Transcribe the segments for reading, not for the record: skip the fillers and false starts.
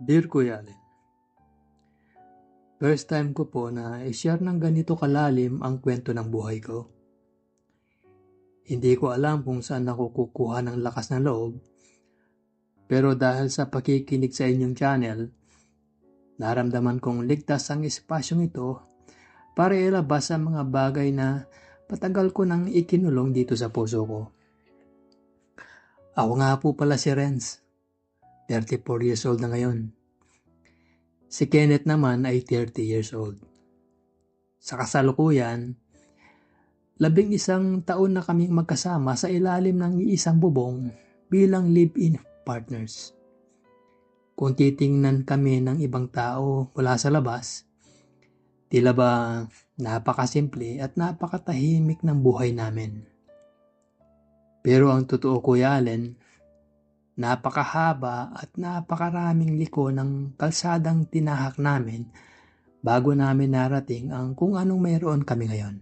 Dear Kuya Allen, first time ko po na i-share ng ganito kalalim ang kwento ng buhay ko. Hindi ko alam kung saan ako kukuha ng lakas ng loob, pero dahil sa pakikinig sa inyong channel, naramdaman kong ligtas ang espasyong ito para ilabas ang mga bagay na patagal ko nang ikinulong dito sa puso ko. Ako nga po pala si Renz, 34 years old na ngayon. Si Kenneth naman ay 30 years old. Sa kasalukuyan, 11 taon na kaming magkasama sa ilalim ng iisang bubong bilang live-in partners. Kung titingnan kami ng ibang tao mula sa labas, tila ba napakasimple at napakatahimik ng buhay namin. Pero ang totoo, Kuya Allen, napakahaba at napakaraming liko ng kalsadang tinahak namin bago namin narating ang kung anong mayroon kami ngayon.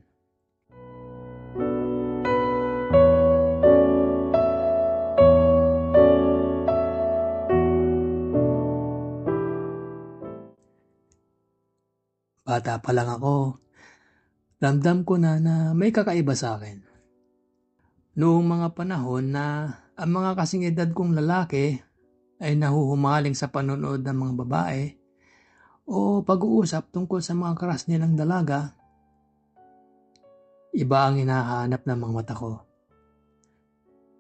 Bata pa lang ako, ramdam ko na may kakaiba sa akin. Noong mga panahon na ang mga kasing edad kong lalaki ay nahuhumaling sa panonood ng mga babae o pag-uusap tungkol sa mga crush nilang dalaga, iba ang hinahanap ng mga mata ko.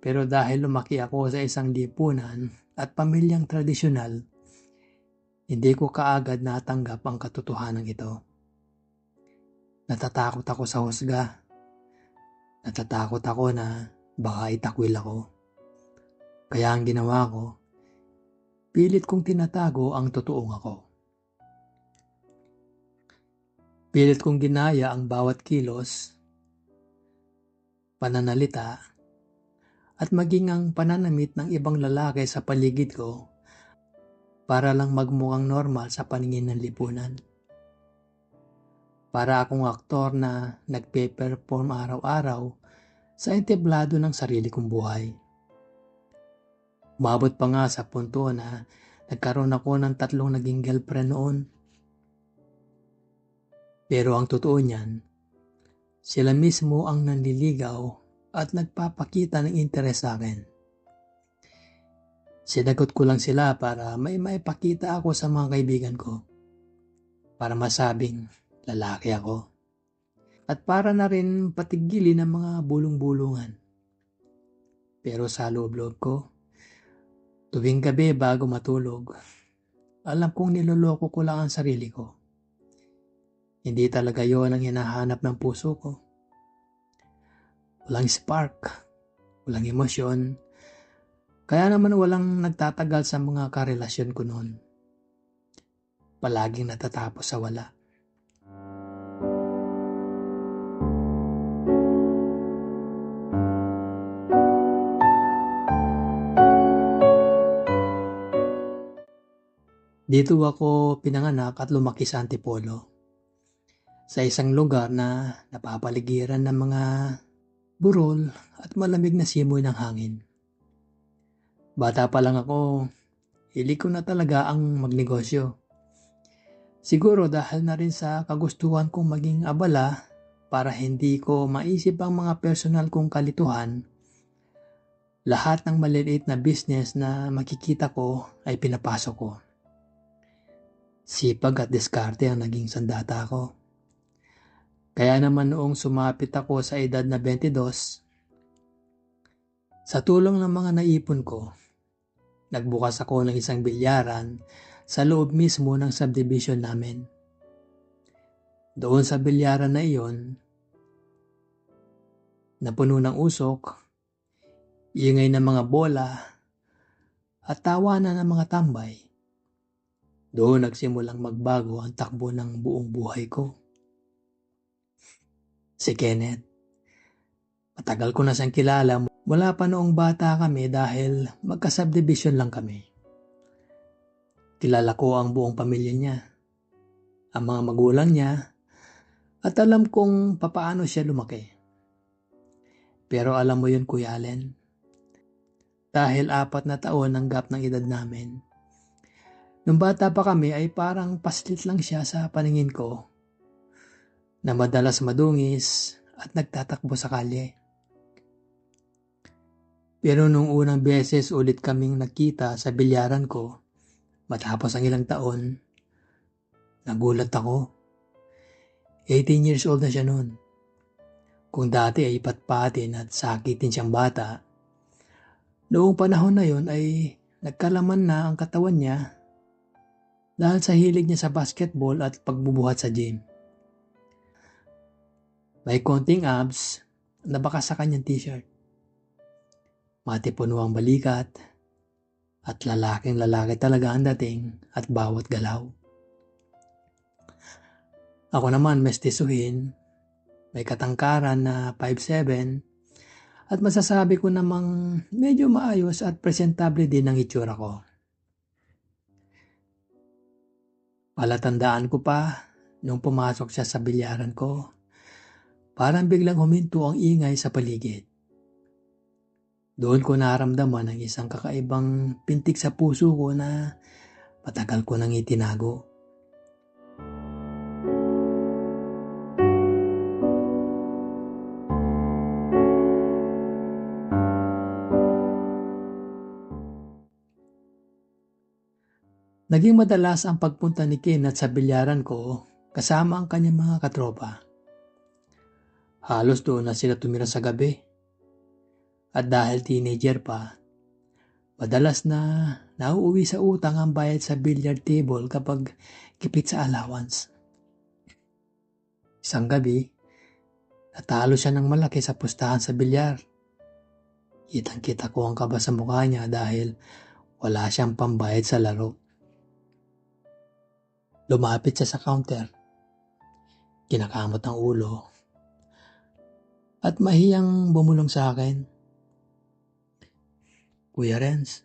Pero dahil lumaki ako sa isang lipunan at pamilyang tradisyonal, hindi ko kaagad natanggap ang katotohanan ito. Natatakot ako sa husga. Natatakot ako na baka itakwil ako. Kaya ang ginawa ko, pilit kong tinatago ang totoong ako. Pilit kong ginaya ang bawat kilos, pananalita, at maging ang pananamit ng ibang lalaki sa paligid ko para lang magmukhang normal sa paningin ng lipunan. Para akong aktor na nagpe-perform araw-araw sa entablado ng sarili kong buhay. Umabot pa nga sa punto na nagkaroon ako ng 3 naging girlfriend noon. Pero ang totoo niyan, sila mismo ang nanliligaw at nagpapakita ng interes sa akin. Sinagot ko lang sila para may maipakita ako sa mga kaibigan ko. Para masabing lalaki ako. At para na rin patigilin ang mga bulong-bulungan. Pero sa loob-loob ko, tuwing gabi bago matulog, alam kong niloloko ko lang ang sarili ko. Hindi talaga yon ang hinahanap ng puso ko. Walang spark, walang emosyon, kaya naman walang nagtatagal sa mga karelasyon ko noon. Palaging natatapos sa wala. Dito ako pinanganak at lumaki sa Antipolo. Sa isang lugar na napapaligiran ng mga burol at malamig na simoy ng hangin. Bata pa lang ako, hilig ko na talaga ang magnegosyo. Siguro dahil na rin sa kagustuhan kong maging abala para hindi ko maisip ang mga personal kong kalituhan, lahat ng maliliit na business na makikita ko ay pinapasok ko. Sipag at diskarte ang naging sandata ko. Kaya naman noong sumapit ako sa edad na 22, sa tulong ng mga naipon ko, nagbukas ako ng isang bilyaran sa loob mismo ng subdivision namin. Doon sa bilyaran na iyon, napuno ng usok, ingay ng mga bola, at tawanan ng mga tambay. Doon nagsimulang magbago ang takbo ng buong buhay ko. Si Kenneth, matagal ko na siyang kilala mula pa noong bata kami dahil magka-subdivision lang kami. Kilala ko ang buong pamilya niya, ang mga magulang niya, at alam kong papaano siya lumaki. Pero alam mo yun, Kuya Allen, dahil 4 na taon ang gap ng edad namin, Nung bata pa kami ay parang paslit lang siya sa paningin ko na madalas madungis at nagtatakbo sa kalye. Pero nung unang beses ulit kaming nagkita sa bilyaran ko matapos ang ilang taon, nagulat ako. 18 years old na siya noon. Kung dati ay patpatin at sakitin siyang bata, noong panahon na yon ay nagkalaman na ang katawan niya dahil sa hilig niya sa basketball at pagbubuhat sa gym. May konting abs na baka sa kanyang t-shirt. Matipuno ang balikat at lalaking lalaki talaga ang dating at bawat galaw. Ako naman mestisuhin, may katangkaran na 5'7" at masasabi ko namang medyo maayos at presentable din ang itsura ko. Palatandaan ko pa nung pumasok siya sa bilyaran ko, parang biglang huminto ang ingay sa paligid. Doon ko naramdaman ang isang kakaibang pintig sa puso ko na matagal ko nang itinago. Naging madalas ang pagpunta ni Kenneth sa bilyaran ko kasama ang kanyang mga katropa. Halos doon na sila tumira sa gabi. At dahil teenager pa, madalas na nauuwi sa utang ang bayad sa billiard table kapag kipit sa allowance. Isang gabi, natalo siya ng malaki sa pustahan sa bilyar. Kitang-kita ko ang kaba sa mukha niya dahil wala siyang pambayad sa laro. Lumapit siya sa counter, kinakamot ang ulo, at mahiyang bumulong sa akin. Kuya Renz,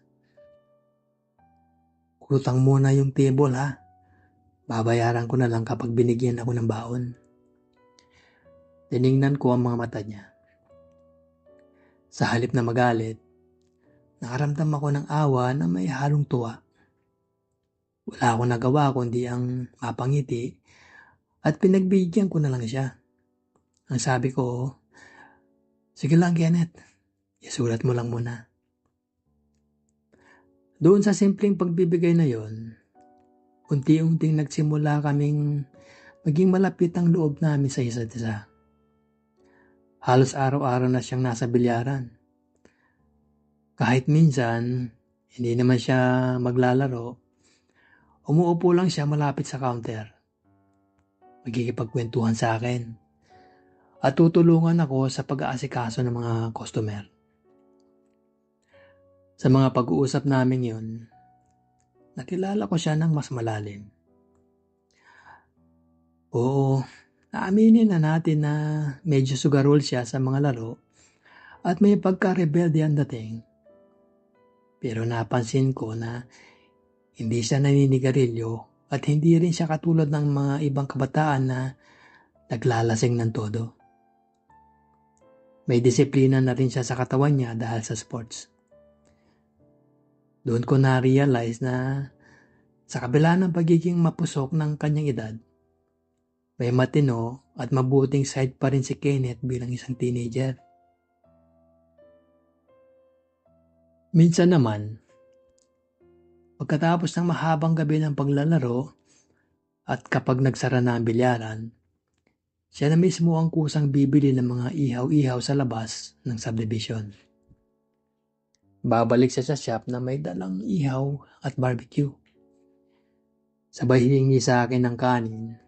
utang muna yung table ha. Babayaran ko na lang kapag binigyan ako ng baon. Tiningnan ko ang mga mata niya. Sa halip na magalit, nakaramdam ako ng awa na may halong tuwa. Wala akong nagawa kundi ang mapangiti at pinagbigyan ko na lang siya. Ang sabi ko, sige lang Kenneth, isulat mo lang muna. Doon sa simpleng pagbibigay na yon, unti-unting nagsimula kaming maging malapit ang loob namin sa isa't isa. Halos araw-araw na siyang nasa bilyaran. Kahit minsan, hindi naman siya maglalaro, umuupo lang siya malapit sa counter. Magkikipagkwentuhan sa akin at tutulungan ako sa pag-aasikaso ng mga customer. Sa mga pag-uusap namin yon, nakilala ko siya ng mas malalim. Oo, naaminin na natin na medyo sugarol siya sa mga laro at may pagka-rebelde ang dating. Pero napansin ko na hindi siya naninigarilyo at hindi rin siya katulad ng mga ibang kabataan na naglalasing ng todo. May disiplina na rin siya sa katawan niya dahil sa sports. Doon ko na-realize na sa kabila ng pagiging mapusok ng kanyang edad, may matino at mabuting side pa rin si Kenneth bilang isang teenager. Minsan naman, pagkatapos ng mahabang gabi ng paglalaro at kapag nagsara na ang bilyaran, siya na mismo ang kusang bibili ng mga ihaw-ihaw sa labas ng subdivision. Babalik siya sa shop na may dalang ihaw at barbecue. Sabay hiningi sa akin ng kanin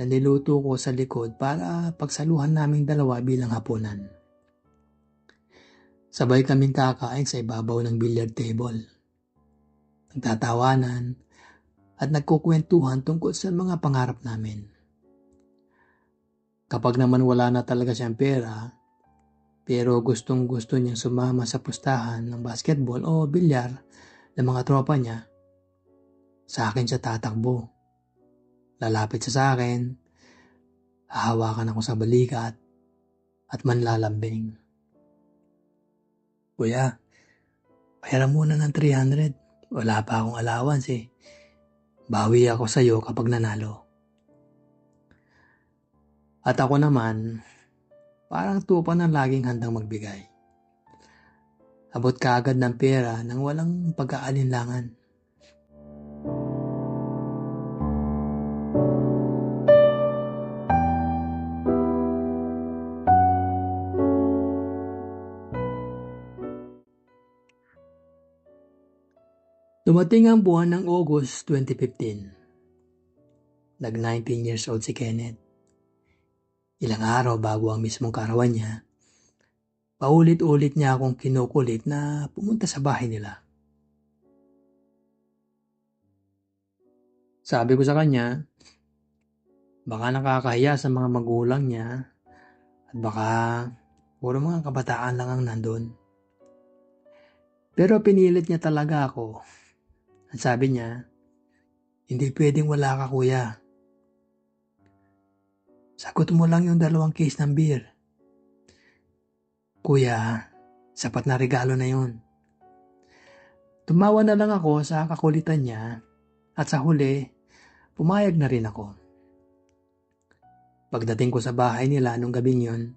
na niluto ko sa likod para pagsaluhan naming dalawa bilang hapunan. Sabay kaming kakain sa ibabaw ng billiard table. Nagtatawanan at nagkukwentuhan tungkol sa mga pangarap namin. Kapag naman wala na talaga siyang pera, pero gustong-gusto niyang sumama sa pustahan ng basketball o bilyar ng mga tropa niya, sa akin siya tatakbo. Lalapit siya sa akin, hahawakan ako sa balikat at manlalambing. Kuya, bayaran muna ng 300. Wala pa akong allowance eh. Bawi ako sa'yo kapag nanalo. At ako naman, parang tupa na laging handang magbigay. Abot kaagad ng pera nang walang pag-aalinlangan. Dumating ang buwan ng August 2015. Nag-19 years old si Kenneth. Ilang araw bago ang mismong karawan niya, paulit-ulit niya akong kinukulit na pumunta sa bahay nila. Sabi ko sa kanya, baka nakakahiya sa mga magulang niya at baka puro mga kabataan lang ang nandun. Pero pinilit niya talaga ako. At sabi niya, hindi pwedeng wala ka, kuya. Sagot mo lang yung 2 case ng beer. Kuya, sapat na regalo na yun. Tumawa na lang ako sa kakulitan niya at sa huli, pumayag na rin ako. Pagdating ko sa bahay nila nung gabing yun,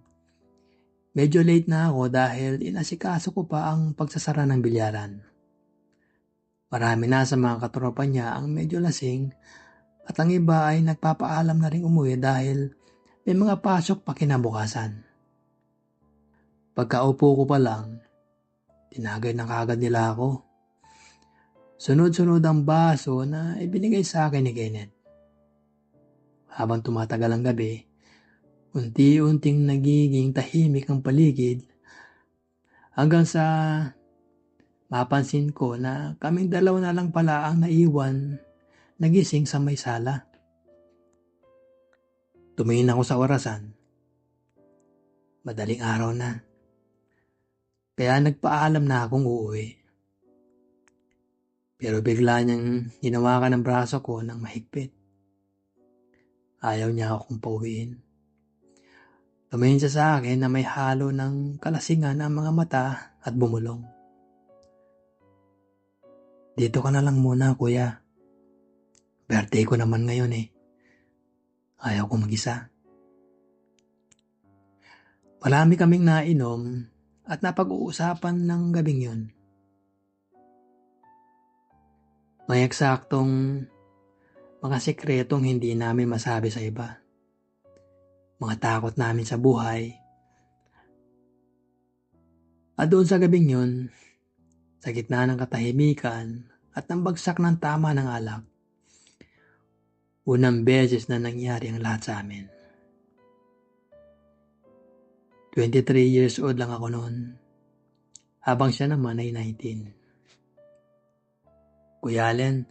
medyo late na ako dahil inasikaso ko pa ang pagsasara ng bilyaran. Marami na sa mga katropa niya ang medyo lasing at ang iba ay nagpapaalam na rin umuwi dahil may mga pasok pa kinabukasan. Pagkaupo ko pa lang, tinagay na kagad nila ako. Sunod-sunod ang baso na ibinigay sa akin ni Kenneth. Habang tumatagal ang gabi, unti-unting nagiging tahimik ang paligid hanggang sa mapansin ko na kaming dalawa na lang pala ang naiwan nagising sa may sala. Tumingin ako sa orasan. Madaling araw na. Kaya nagpaalam na akong uuwi. Pero bigla niyang hinawakan ang braso ko ng mahigpit. Ayaw niya akong pauwiin. Tumingin siya sa akin na may halo ng kalasingan ang mga mata at bumulong. Dito ka na lang muna, kuya. Birthday ko naman ngayon eh. Ayaw ko mag-isa. Marami kaming nainom at napag-uusapan ng gabing yun. May eksaktong mga sekretong hindi namin masabi sa iba. Mga takot namin sa buhay. At doon sa gabing yun, sa gitna ng katahimikan at ng bagsak ng tama ng alak, unang beses na nangyari ang lahat sa amin. 23 years old lang ako noon, habang siya naman ay 19. Kuya Allen,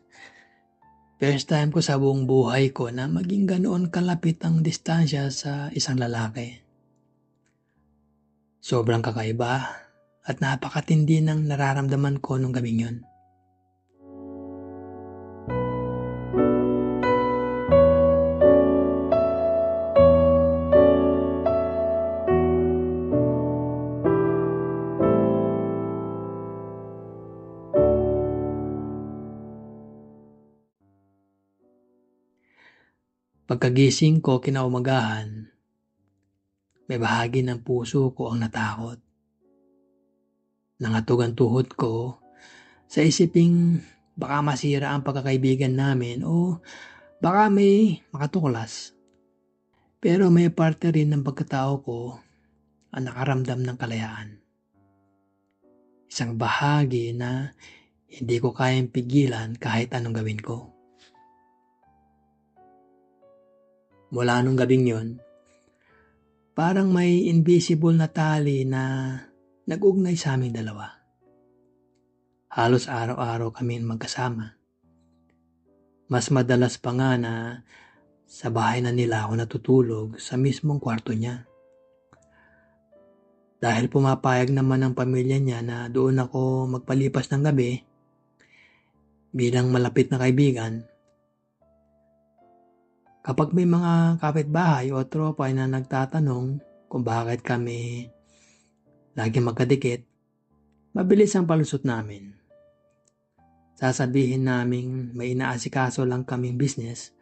first time ko sa buong buhay ko na maging ganoon kalapit ang distansya sa isang lalaki. Sobrang kakaiba at napakatindi ng nararamdaman ko nung gabing yun. Pagkagising ko kinaumagahan, may bahagi ng puso ko ang natakot. Nangatog ang tuhod ko sa isiping baka masira ang pagkakaibigan namin o baka may makatuklas. Pero may parte rin ng pagkatao ko ang nakaramdam ng kalayaan. Isang bahagi na hindi ko kayang pigilan kahit anong gawin ko. Mula nung gabing yon, parang may invisible na tali na nag-ugnay sa aming dalawa. Halos araw-araw kami magkasama. Mas madalas pa nga na sa bahay na nila ako natutulog sa mismong kwarto niya. Dahil pumapayag naman ang pamilya niya na doon ako magpalipas ng gabi bilang malapit na kaibigan. Kapag may mga kapitbahay o tropa na nagtatanong kung bakit kami lagi magkadikit, mabilis ang palusot namin. Sasabihin naming may inaasikaso lang kaming business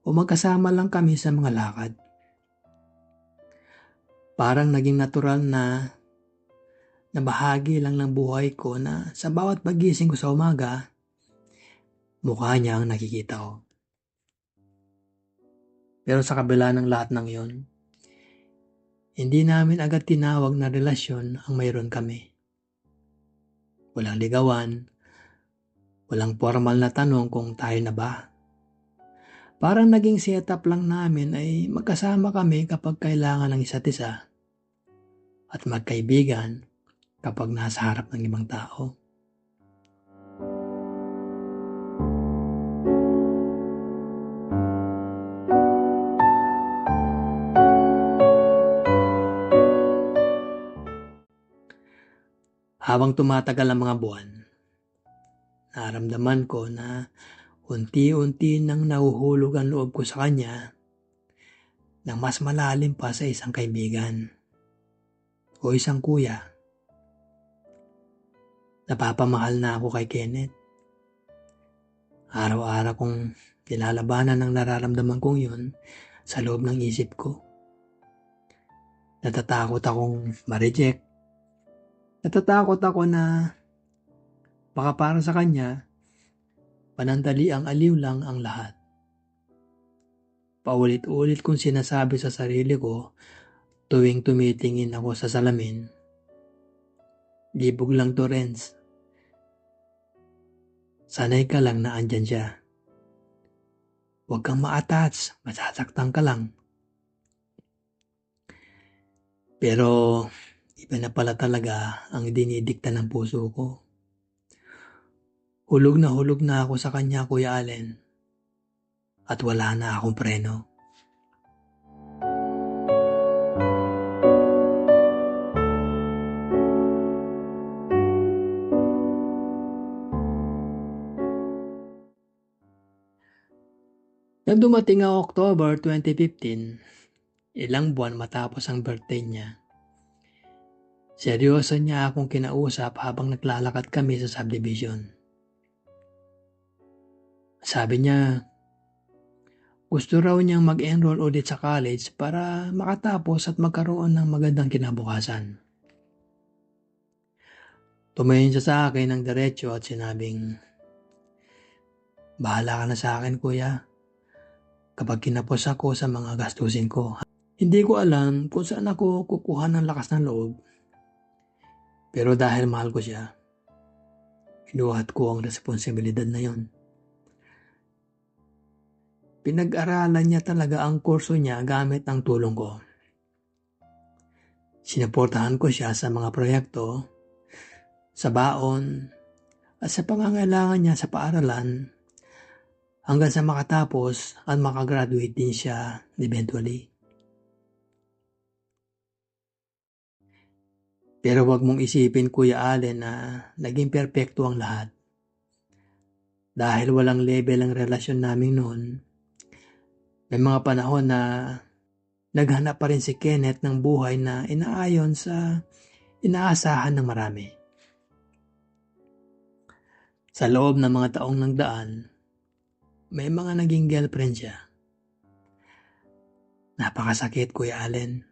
o magkasama lang kami sa mga lakad. Parang naging natural na bahagi lang ng buhay ko na sa bawat pagising ko sa umaga, mukha niya ang nakikita ko. Pero sa kabila ng lahat ng yon, hindi namin agad tinawag na relasyon ang mayroon kami. Walang ligawan, walang formal na tanong kung tayo na ba. Parang naging setup lang namin ay magkasama kami kapag kailangan ng isa't isa at magkaibigan kapag nasa harap ng ibang tao. Habang tumatagal ang mga buwan, naramdaman ko na unti-unti nang nahuhulog ang loob ko sa kanya ng mas malalim pa sa isang kaibigan o isang kuya. Napapamahal na ako kay Kenneth. Araw-araw kong nilalabanan ng nararamdaman kong yun sa loob ng isip ko. Natatakot akong ma-reject. Natatakot ako na baka para sa kanya, panandali ang aliw lang ang lahat. Paulit-ulit kong sinasabi sa sarili ko tuwing tumitingin ako sa salamin. Libog lang to, Renz. Sanay ka lang na andyan siya. Huwag kang ma-attach, masasaktan ka lang. Pero iba na pala talaga ang dinidikta ng puso ko. Hulog na ako sa kanya, Kuya Allen. At wala na akong preno. Nang dumating ang October 2015, ilang buwan matapos ang birthday niya, seryoso niya akong kinausap habang naglalakad kami sa subdivision. Sabi niya, gusto raw niyang mag-enroll ulit sa college para makatapos at magkaroon ng magandang kinabukasan. Tumayon siya sa akin ng diretso at sinabing, bahala ka na sa akin, kuya, kapag kinapos ako sa mga gastusin ko. Hindi ko alam kung saan ako kukuha ng lakas ng loob. Pero dahil mahal ko siya, binuhat ko ang responsibilidad na yon. Pinag-aralan niya talaga ang kurso niya gamit ang tulong ko. Sinuportahan ko siya sa mga proyekto, sa baon, at sa pangangailangan niya sa paaralan hanggang sa makatapos at makagraduate din siya eventually. Pero wag mong isipin, Kuya Allen, na naging perpekto ang lahat. Dahil walang level ang relasyon namin noon, may mga panahon na naghanap pa rin si Kenneth ng buhay na inaayon sa inaasahan ng marami. Sa loob ng mga taong nagdaan, may mga naging girlfriend siya. Napakasakit, Kuya Allen.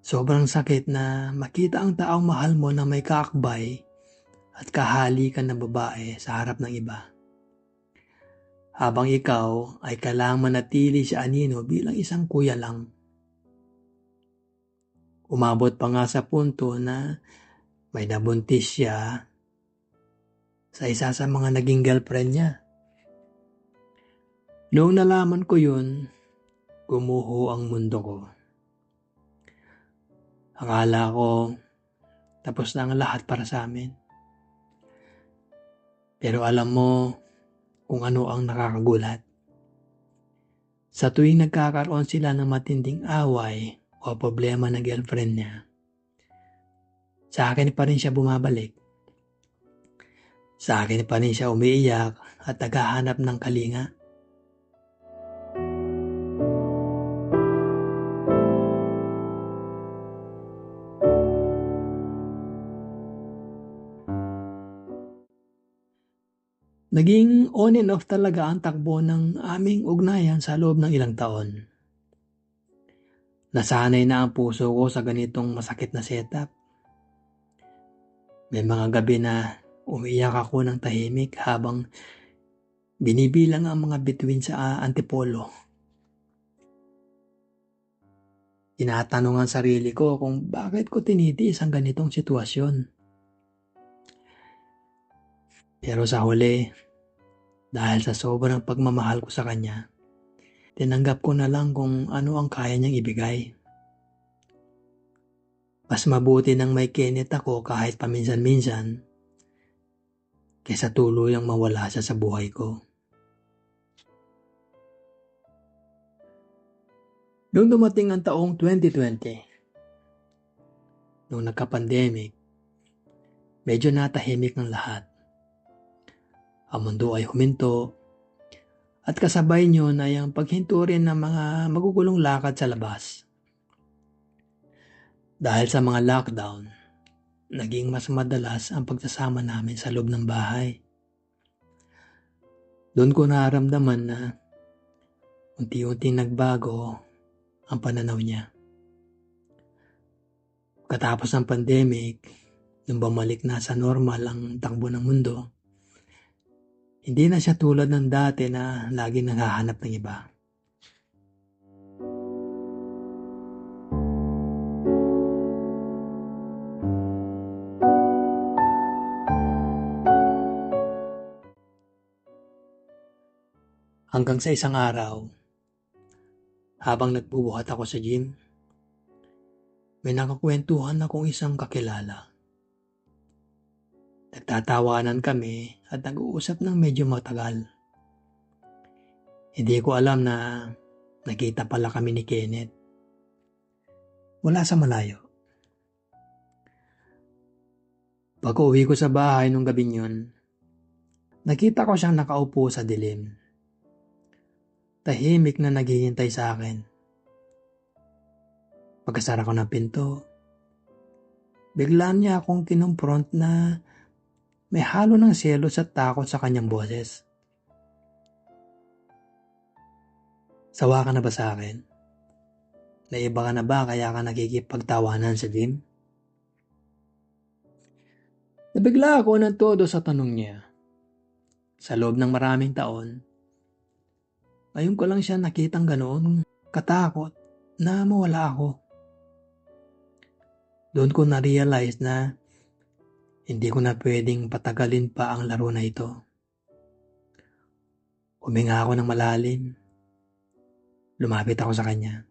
Sobrang sakit na makita ang taong mahal mo na may kaakbay at kahalikan ng babae sa harap ng iba. Habang ikaw ay kailangang manatili sa anino bilang isang kuya lang. Umabot pa nga sa punto na may nabuntis siya sa isa sa mga naging girlfriend niya. Noong nalaman ko yun, gumuho ang mundo ko. Akala ko tapos na ang lahat para sa amin. Pero alam mo kung ano ang nakakagulat. Sa tuwing nagkakaroon sila ng matinding away o problema ng girlfriend niya, sa akin pa rin siya bumabalik. Sa akin pa rin siya umiiyak at naghahanap ng kalinga. Naging on and off talaga ang takbo ng aming ugnayan sa loob ng ilang taon. Nasanay na ang puso ko sa ganitong masakit na setup. May mga gabi na umiiyak ako ng tahimik habang binibilang ang mga bituin sa antipolo. Tinatanong ang sarili ko kung bakit ko tinitiis ang ganitong sitwasyon. Pero sa huli, dahil sa sobrang pagmamahal ko sa kanya, tinanggap ko na lang kung ano ang kaya niyang ibigay. Mas mabuti nang may Kenneth ako kahit paminsan-minsan kaysa tuluyang mawala siya sa buhay ko. Nung dumating ang taong 2020, nung nagka-pandemic, medyo natahimik ang lahat. Ang mundo ay huminto at kasabay nyo na yung paghinto rin ng mga magugulong lakad sa labas. Dahil sa mga lockdown, naging mas madalas ang pagsasama namin sa loob ng bahay. Doon ko naramdaman na unti-unti nagbago ang pananaw niya. Katapos ng pandemic, nung bumalik na sa normal ang takbo ng mundo, hindi na siya tulad ng dati na lagi naghahanap ng iba. Hanggang sa isang araw, habang nagbubuhat ako sa gym, may nakakwentuhan akong isang kakilala. Nagtatawanan kami at nag-uusap ng medyo matagal. Hindi ko alam na nakita pala kami ni Kenneth. Wala sa malayo. Pag uwi ko sa bahay nung gabing yun, nakita ko siyang nakaupo sa dilim. Tahimik na naghihintay sa akin. Pagkasara ko ng pinto, bigla niya akong kinumpront na may halo ng selos at takot sa kanyang boses. Sawa ka na ba sa akin? Naiba ka na ba kaya ka nakikipagtawanan sa gym? Nabigla ako ng todo sa tanong niya. Sa loob ng maraming taon, ngayon ko lang siya nakitang ganoon katakot na mawala ako. Doon ko na-realize na hindi ko na pwedeng patagalin pa ang laro na ito. Huminga ako ng malalim. Lumapit ako sa kanya.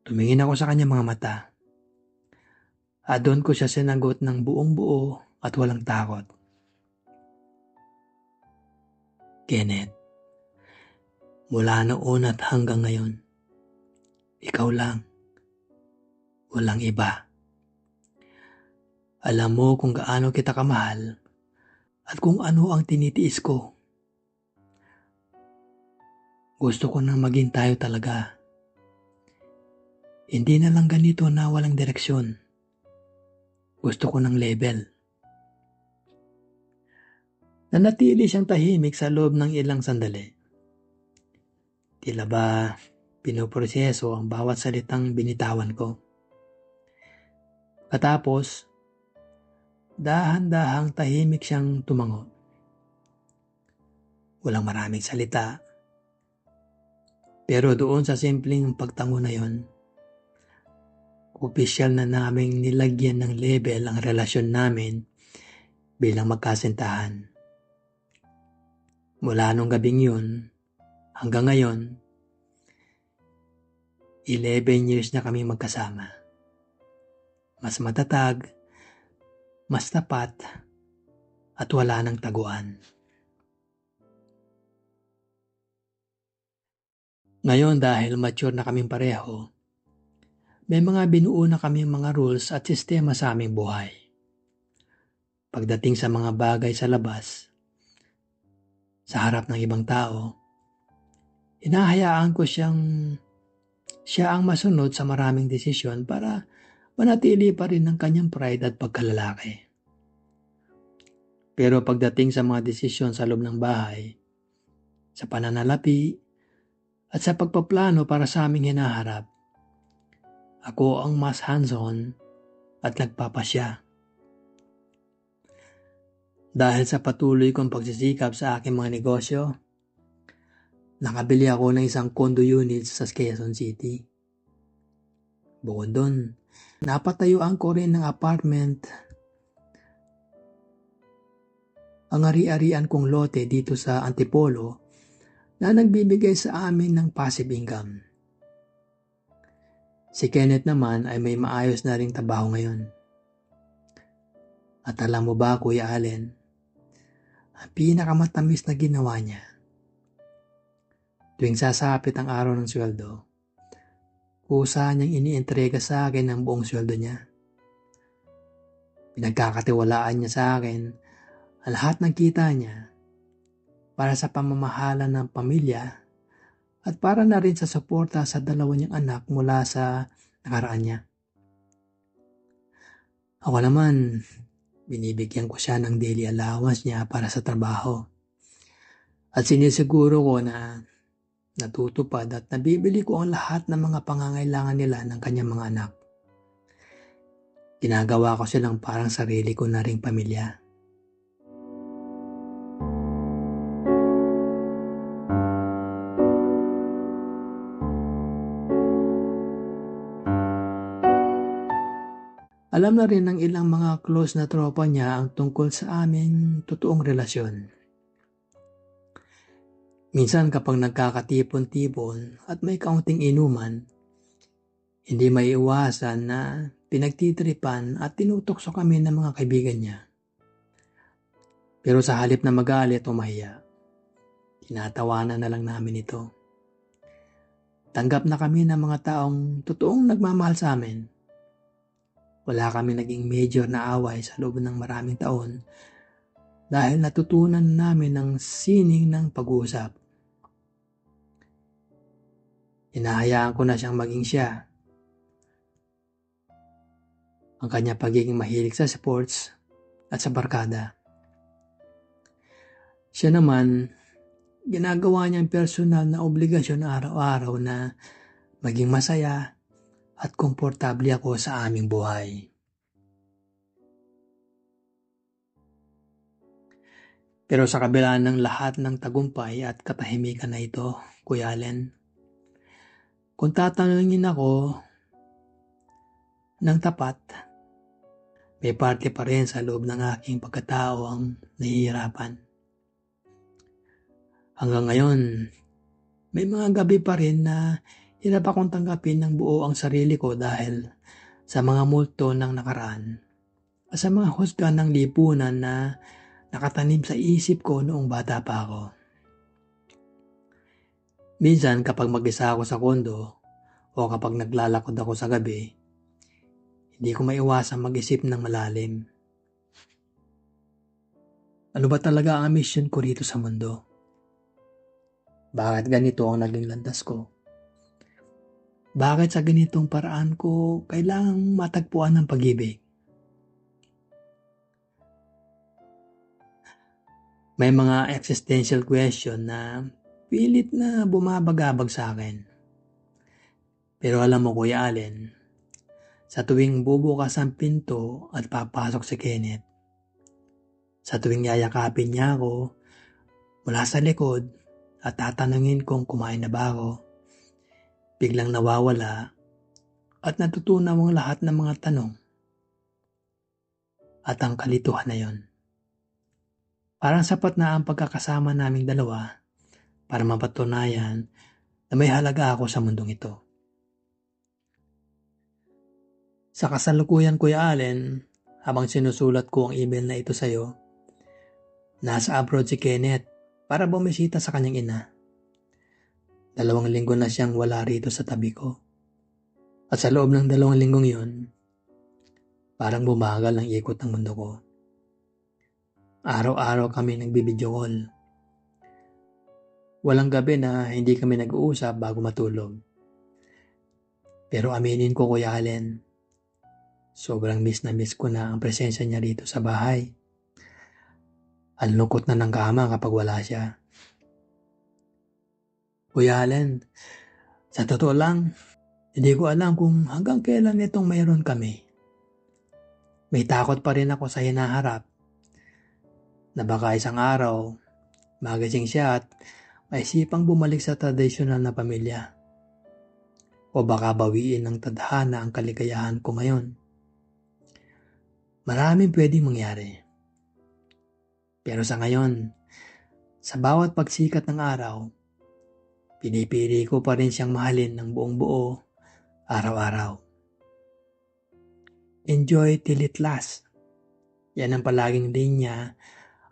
Tumingin ako sa kanyang mga mata. At doon ko siya sinagot ng buong buo at walang takot. Kenneth, mula noon at hanggang ngayon, ikaw lang. Walang iba. Alam mo kung gaano kita kamahal at kung ano ang tinitiis ko. Gusto ko nang maging tayo talaga. Hindi na lang ganito na walang direksyon. Gusto ko ng level. Nanatili siyang tahimik sa loob ng ilang sandali. Tila ba pinoproseso ang bawat salitang binitawan ko. Katapos, dahan-dahang tahimik siyang tumango. Walang maraming salita. Pero doon sa simpleng pagtango na yon, opisyal na naming nilagyan ng label ang relasyon namin bilang magkasintahan. Mula nung gabing yun, hanggang ngayon, 11 years na kami magkasama. Mas matatag, mas tapat, at wala nang taguan. Ngayon dahil mature na kaming pareho, may mga binuo na kaming mga rules at sistema sa aming buhay. Pagdating sa mga bagay sa labas, sa harap ng ibang tao, hinahayaan ko siya ang masunod sa maraming desisyon para manatili pa rin ang kanyang pride at pagkalalaki. Pero pagdating sa mga desisyon sa loob ng bahay, sa pananalapi, at sa pagpaplano para sa aming hinaharap, ako ang mas hands-on at nagpapasya. Dahil sa patuloy kong pagsisikap sa aking mga negosyo, nakabili ako ng isang condo unit sa Quezon City. Bukod doon, napatayuan ko rin ng apartment ang ari-arian kong lote dito sa Antipolo na nagbibigay sa amin ng passive income. Si Kenneth naman ay may maayos na ring trabaho ngayon. At alam mo ba, Kuya Allen, ang pinakamatamis na ginawa niya, tuwing sasapit ang araw ng sweldo, kusa niyang inientrega sa akin ang buong sweldo niya. Pinagkakatiwalaan niya sa akin ang lahat ng kita niya para sa pamamahala ng pamilya at para na rin sa suporta sa dalawa niyang anak mula sa nakaraan niya. Ako naman, binibigyan ko siya ng daily allowance niya para sa trabaho. At sinisiguro ko na natutupad at nabibili ko ang lahat ng mga pangangailangan nila ng kanyang mga anak. Ginagawa ko silang parang sarili ko na ring pamilya. Alam na rin ng ilang mga close na tropa niya ang tungkol sa aming totoong relasyon. Minsan kapag nagkakatipon-tipon at may kaunting inuman, hindi maiiwasan na pinagtitripan at tinutokso kami ng mga kaibigan niya. Pero sa halip na magalit o mahiya, tinatawanan na lang namin ito. Tanggap na kami ng mga taong totoong nagmamahal sa amin. Wala kami naging major na away sa loob ng maraming taon dahil natutunan namin ang sining ng pag-uusap. Hinahayaan ko na siyang maging siya. Ang kanya pagiging mahilig sa sports at sa barkada. Siya naman, ginagawa niyang personal na obligasyon araw-araw na maging masaya at komportable ako sa aming buhay. Pero sa kabila ng lahat ng tagumpay at katahimikan na ito, Kuya Allen, kung tatanungin ako ng tapat, may parte pa rin sa loob ng aking pagkatao ang nahihirapan. Hanggang ngayon, may mga gabi pa rin na hirap akong tanggapin ng buo ang sarili ko dahil sa mga multo ng nakaraan at sa mga husga ng lipunan na nakatanim sa isip ko noong bata pa ako. Minsan kapag mag-isa ako sa kondo o kapag naglalakad ako sa gabi, hindi ko maiwasang mag-isip ng malalim. Ano ba talaga ang mission ko rito sa mundo? Bakit ganito ang naging landas ko? Bakit sa ganitong paraan ko kailangang matagpuan ng pag-ibig? May mga existential question na pilit na bumabagabag sa akin. Pero alam mo, Kuya Allen, sa tuwing bubukas ang pinto at papasok si Kenneth, sa tuwing yayakapin niya ako mula sa likod at tatanungin kung kumain na ba ako, biglang nawawala at natutunaw ang lahat ng mga tanong at ang kalituhan na yon. Parang sapat na ang pagkakasama naming dalawa para mapatunayan na may halaga ako sa mundong ito. Sa kasalukuyan, Kuya Allen, habang sinusulat ko ang email na ito sa iyo, nasa abroad si Kenneth para bumisita sa kanyang ina. 2 linggo na siyang wala rito sa tabi ko. At sa loob ng 2 linggong yon, parang bumagal ang ikot ng mundo ko. Araw-araw kami nagbibideo call. Walang gabi na hindi kami nag-uusap bago matulog. Pero aminin ko, Kuya Allen, sobrang miss na miss ko na ang presensya niya rito sa bahay. Ang lungkot na ng kama kapag wala siya. Kuya Allen, sa totoo lang, hindi ko alam kung hanggang kailan itong mayroon kami. May takot pa rin ako sa hinaharap na baka isang araw, magising siya at maisipang bumalik sa tradisyonal na pamilya. O baka bawiin ng tadhana ang kaligayahan ko ngayon. Maraming pwedeng mangyari. Pero sa ngayon, sa bawat pagsikat ng araw, pinipili ko pa rin siyang mahalin ng buong buo araw-araw. Enjoy till it lasts. Yan ang palaging linya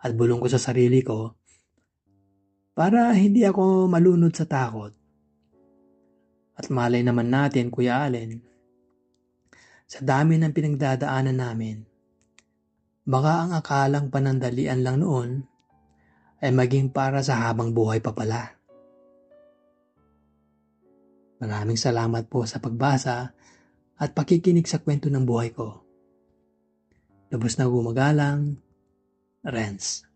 at bulong ko sa sarili ko para hindi ako malunod sa takot. At malay naman natin, Kuya Allen, sa dami ng pinagdadaanan namin, baka ang akalang panandalian lang noon ay maging para sa habang buhay pa pala. Maraming salamat po sa pagbasa at pakikinig sa kwento ng buhay ko. Lubos na gumagalang, Renz.